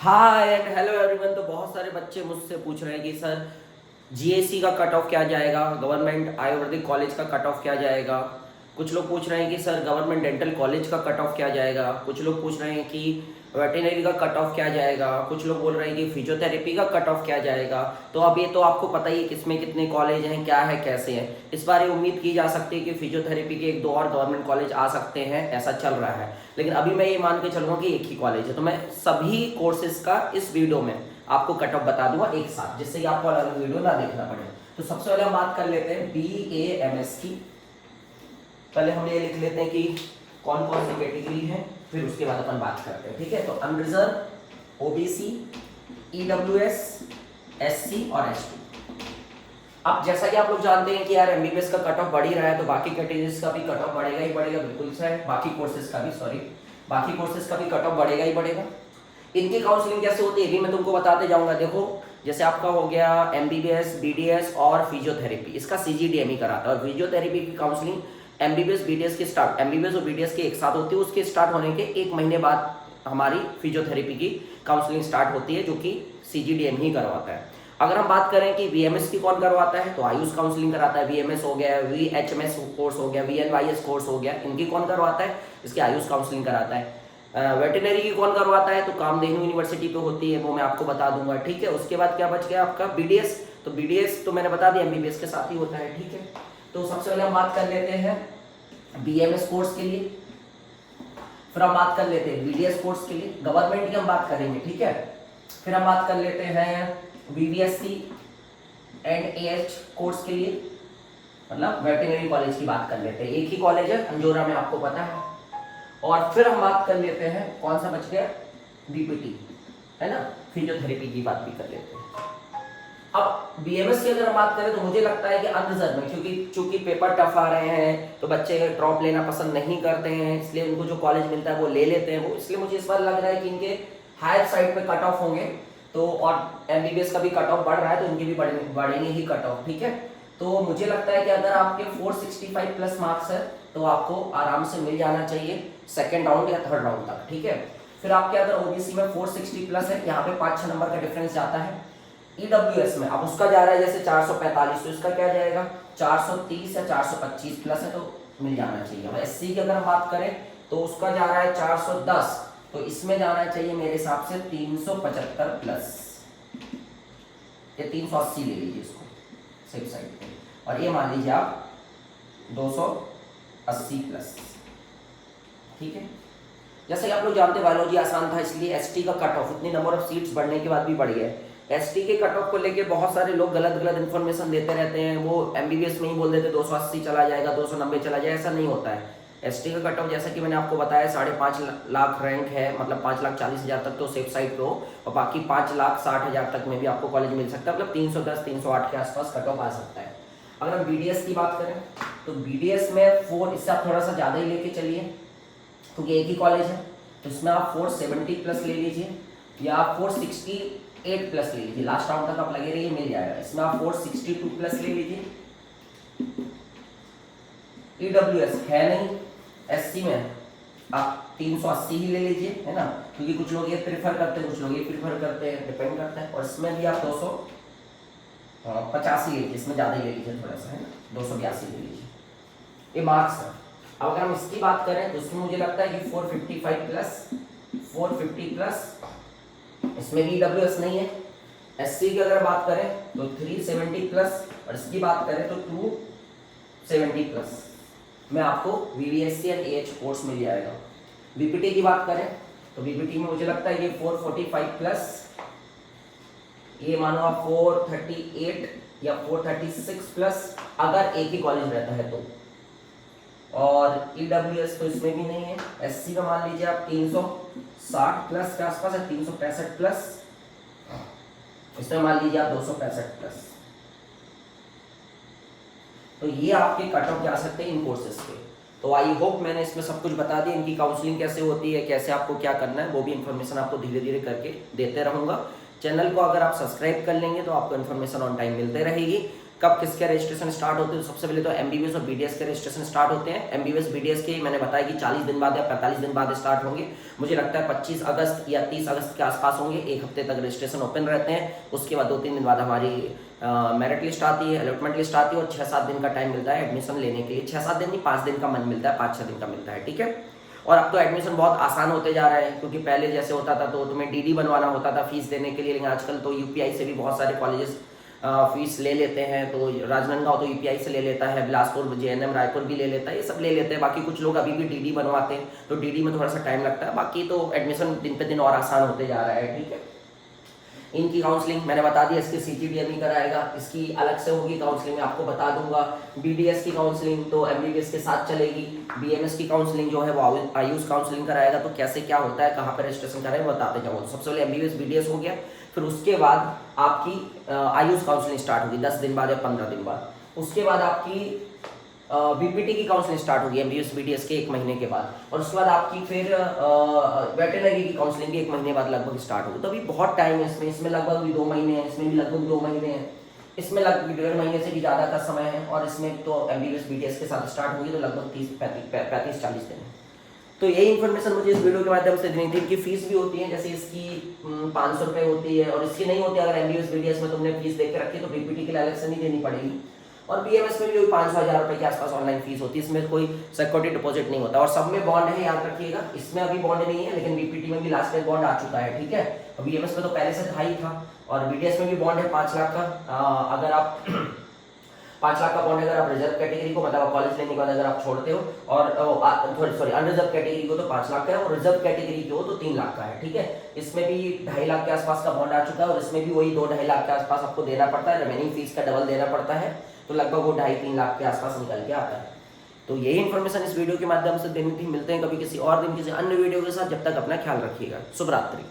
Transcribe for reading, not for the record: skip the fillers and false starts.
Hi and hello everyone. तो बहुत सारे बच्चे मुझसे पूछ रहे हैं कि सर जीएससी का कट ऑफ क्या जाएगा, गवर्नमेंट आयुर्वेदिक कॉलेज का कट ऑफ क्या जाएगा। कुछ लोग पूछ रहे हैं कि सर गवर्नमेंट डेंटल कॉलेज का कट ऑफ क्या जाएगा। कुछ लोग पूछ रहे हैं कि वेटेनरी का कट ऑफ क्या जाएगा। कुछ लोग बोल रहे हैं कि फिजियोथेरेपी का कट ऑफ क्या जाएगा। तो अब ये तो आपको पता ही है किसमें कितने कॉलेज हैं, क्या है, कैसे हैं। इस बार ये उम्मीद की जा सकती है कि फिजियोथेरेपी के एक दो और गवर्नमेंट कॉलेज आ सकते हैं, ऐसा चल रहा है। लेकिन अभी मैं ये मान के चलूँगा कि एक ही कॉलेज है, तो मैं सभी कोर्सेज का इस वीडियो में आपको कट ऑफ बता दूंगा एक साथ, जिससे कि आपको अलग अलग वीडियो ना देखना पड़े। तो सबसे पहले हम बात कर लेते हैं BAMS की। पहले हम ये लिख लेते हैं कि कौन कौन सी कैटेगरी है, फिर उसके बाद अपन बात करते हैं, ठीक है। तो अनरिजर्व, OBC, EWS, SC और ST। अब जैसा कि आप लोग जानते हैं कि यार MBBS का कट ऑफ बढ़ ही रहा है, तो बाकी कैटेगरीज का भी कट ऑफ बढ़ेगा ही बढ़ेगा, बिल्कुल सही। बाकी कोर्सेज का भी कट ऑफ बढ़ेगा ही बढ़ेगा। इनकी काउंसलिंग कैसे होती है ये भी मैं तुमको बताते जाऊंगा। देखो, जैसे आपका हो गया MBBS, BDS और फिजियोथेरेपी, इसका CGDME कराता है। और फिजियोथेरेपी की काउंसलिंग MBBS BDS के स्टार्ट, MBBS और BDS के एक साथ होती है। उसके स्टार्ट होने के एक महीने बाद हमारी फिजियोथेरेपी की काउंसलिंग स्टार्ट होती है, जो कि CGDME ही करवाता है। अगर हम बात करें कि VMS की कौन करवाता है, तो आयुष काउंसलिंग कराता है। VMS हो गया, VHMS कोर्स हो गया, VNYS कोर्स हो गया, इनकी कौन करवाता है, इसकी आयुष काउंसलिंग कराता है। वेटनरी की कौन करवाता है, तो कामधेनु यूनिवर्सिटी पे होती है, वो मैं आपको बता दूंगा, ठीक है। उसके बाद क्या बच गया आपका BDS। तो BDS तो मैंने बता दिया MBBS के साथ ही होता है, ठीक है। तो सबसे पहले हम बात कर लेते हैं BMS कोर्स के लिए, फिर हम बात कर लेते हैं BDS कोर्स के लिए, गवर्नमेंट की हम बात करेंगे, ठीक है। फिर हम बात कर लेते हैं VVSC एंड AH कोर्स के लिए, मतलब वेटनरी कॉलेज की बात कर लेते हैं। एक ही कॉलेज है अंजोरा में, आपको पता है। और फिर हम बात कर लेते हैं कौन सा बच गया, BPT, है ना, फिजियोथेरेपी की बात भी कर लेते हैं। अब BMS की अगर हम बात करें तो मुझे लगता है कि अनरिजर्व में, क्योंकि चूंकि पेपर टफ आ रहे हैं तो बच्चे ड्रॉप लेना पसंद नहीं करते हैं, इसलिए उनको जो कॉलेज मिलता है वो ले लेते हैं वो। इसलिए मुझे इस बार लग रहा है कि इनके हायर साइड पे कट ऑफ होंगे। तो और MBBS का भी कट ऑफ बढ़ रहा है, तो इनके भी बढ़ेंगे ही कट ऑफ, ठीक है। तो मुझे लगता है कि अगर आपके 465 प्लस मार्क्स है तो आपको आराम से मिल जाना चाहिए सेकेंड राउंड या थर्ड राउंड तक, ठीक है। फिर आपके अगर OBC में 460 प्लस है, यहाँ पे 5-6 नंबर का डिफरेंस जाता है। EWS में अब उसका जा रहा है जैसे 445, तो इसका क्या जाएगा 430 या 425 प्लस है, तो मिल जाना चाहिए। अब SC की अगर हम बात करें तो उसका जा रहा है 410, तो इसमें जाना चाहिए मेरे हिसाब से 375 प्लस, या 380 ले लीजिए इसको सेफ साइड पे, और ये मान लीजिए आप 280 प्लस, ठीक है। जैसे कि आप लोग जानते हैं बायोलॉजी आसान था, इसलिए ST का कट ऑफ इतनी नंबर ऑफ सीट्स बढ़ने के बाद भी बढ़ गया है। ST के कट ऑफ को लेके बहुत सारे लोग गलत गलत इन्फॉर्मेशन देते रहते हैं। वो MBBS में ही बोल देते 280 चला जाएगा, 290 चला जाएगा, ऐसा नहीं होता है। ST का कट ऑफ जैसा कि मैंने आपको बताया 5.5 लाख रैंक है, मतलब 5,40,000 तक तो सेफ साइड पे हो, और बाकी 5,60,000 तक में भी आपको कॉलेज मिल सकता है, मतलब 310-308 के आसपास कट ऑफ आ सकता है। अगर हम BDS की बात करें तो BDS में 4, इससे आप थोड़ा सा ज़्यादा ही लेके चलिए, क्योंकि एक ही कॉलेज है, तो इसमें आप 470 प्लस ले लीजिए, या आप 468 प्लस ले लीजिए, लास्ट राउंड तक आप लगे रहिए, मिल जाएगा। इसमें आप 462 प्लस ले लीजिए। EWS है नहीं, SC में आप 380 ही ले लीजिए, है ना, क्योंकि कुछ लोग ये प्रेफर करते हैं, कुछ लोग ये प्रेफर करते हैं, डिपेंड करता है। और इसमें भी आप 285 ले लीजिए, इसमें ज़्यादा ही ले लीजिए थोड़ा सा, है ना, 282 ले लीजिए, ये मार्क्स है। अब अगर हम इसकी बात करें तो इसमें मुझे लगता है कि 455 प्लस, 450 प्लस, इसमें भी EWS नहीं है। SC की अगर बात करें तो 370 प्लस, और इसकी बात करें तो 270 प्लस में आपको VVSC एंड AH कोर्स मिल जाएगा। BPT की बात करें तो BPT में मुझे लगता है ये 445 प्लस, ये मानो आप 438 या 436 प्लस, अगर एक ही कॉलेज रहता है तो। और EWS तो इसमें भी नहीं है। SC का मान लीजिए आप 360 प्लस के आसपास है, 365 प्लस, इसमें मान लीजिए आप 265 प्लस। तो ये आपके कट ऑफ जा सकते हैं इन कोर्सेज के। तो आई होप मैंने इसमें सब कुछ बता दिया, इनकी काउंसलिंग कैसे होती है, कैसे आपको क्या करना है, वो भी इन्फॉर्मेशन आपको धीरे धीरे करके देते रहूँगा। चैनल को अगर आप सब्सक्राइब कर लेंगे तो आपको इन्फॉर्मेशन ऑन टाइम मिलते रहेगी। कब किसके रजिस्ट्रेशन स्टार्ट होते हैं? तो सबसे पहले तो एमबीबीएस और बीडीएस के रजिस्ट्रेशन स्टार्ट होते हैं। एमबीबीएस बीडीएस के मैंने बताया कि 40 दिन बाद या 45 दिन बाद स्टार्ट होंगे। मुझे लगता है 25 अगस्त या 30 अगस्त के आसपास होंगे। एक हफ्ते तक रजिस्ट्रेशन ओपन रहते हैं। उसके बाद 2-3 दिन बाद हमारी मेरिट लिस्ट आती है, अलॉटमेंट लिस्ट आती है और 6-7 दिन का टाइम मिलता है एडमिशन लेने के लिए। 6-7 दिन नहीं, 5 दिन का मन मिलता है, 5-6 दिन का मिलता है, ठीक है। और अब तो एडमिशन बहुत आसान होते जा रहा है, क्योंकि पहले जैसे होता था तो तुम्हें डीडी बनवाना होता था फीस देने के लिए, लेकिन आजकल तो यूपीआई से भी बहुत सारे कॉलेजेस फीस ले लेते हैं। तो राजनांदगांव तो यूपीआई से ले लेता है, बिलासपुर जेएनएम रायपुर भी ले लेता है, ये सब ले लेते हैं। बाकी कुछ लोग अभी भी डीडी बनवाते हैं, तो डीडी में थोड़ा सा टाइम लगता है। बाकी तो एडमिशन दिन पे दिन और आसान होते जा रहा है, ठीक है। इनकी काउंसलिंग मैंने बता दिया, इसकी सीजीडीएम ही कराएगा, इसकी अलग से होगी काउंसलिंग, मैं आपको बता दूंगा। बीडीएस की काउंसलिंग तो एमबीबीएस के साथ चलेगी। बीएमएस की काउंसलिंग जो है वो आयुष काउंसलिंग कराएगा। तो कैसे क्या होता है, कहाँ पर रजिस्ट्रेशन कराएं, वो बताते जाऊँगा। तो सबसे पहले एमबीबीएस बीडीएस हो गया, फिर उसके बाद आपकी आयुष काउंसलिंग स्टार्ट होगी 10 दिन बाद या 15 दिन बाद। उसके बाद आपकी बीपीटी की काउंसलिंग स्टार्ट होगी एमबीबीएस बीडीएस के 1 महीने के बाद। और उसके बाद आपकी फिर वेटरनरी की काउंसलिंग भी 1 महीने बाद लगभग स्टार्ट होगी। तो अभी बहुत टाइम है इसमें लगभग भी 2 महीने हैं, इसमें भी लगभग 2 महीने हैं, इसमें लगभग 1.5 महीने से भी ज़्यादा का समय है। और इसमें तो एमबीबीएस बीडीएस के साथ स्टार्ट होगी तो लगभग 35-40 दिन है। तो यही इन्फॉर्मेशन मुझे इस वीडियो के माध्यम से देनी थी। इनकी फीस भी होती है, जैसे इसकी 500 रुपये होती है, और इसकी नहीं होती अगर एमबीबीएस बीडीएस में तुमने फीस देख के रखी तो बीपीटी के लिए अलग से नहीं देनी पड़ेगी। और बीएमएस में भी 500-1000 रुपये के आसपास ऑनलाइन फीस होती है। इसमें कोई सिक्योरिटी डिपॉजिट नहीं होता। और सब में बॉन्ड है, याद रखिएगा। इसमें अभी बॉन्ड नहीं है, लेकिन बीपीटी में भी लास्ट में बॉन्ड आ चुका है, ठीक है। और बीएमएस में तो पहले से था ही था। और बीडीएस में भी बॉन्ड है 5 लाख का। अगर आप 5 लाख का बॉन्ड अगर आप रिजर्व कैटेगरी को, मतलब कॉलेज लेने के बाद अगर आप छोड़ते हो, और सॉरी अनरिजर्व कैटेगरी को तो 5 लाख का है, और रिजर्व कैटेगरी की हो तो 3 लाख का है, ठीक है। इसमें भी 2.5 लाख के आसपास का बॉन्ड आ चुका है, और इसमें भी वही 2-2.5 लाख के आसपास आपको देना पड़ता है। रिमेनिंग फीस का डबल देना पड़ता है, तो लगभग वो 2.5-3 लाख के आसपास निकल के आता है। तो यही इन्फॉर्मेशन इस वीडियो के माध्यम से देनी थी। मिलते हैं कभी किसी और दिन किसी अन्य वीडियो के साथ। जब तक अपना ख्याल रखिएगा। शुभ रात्रि।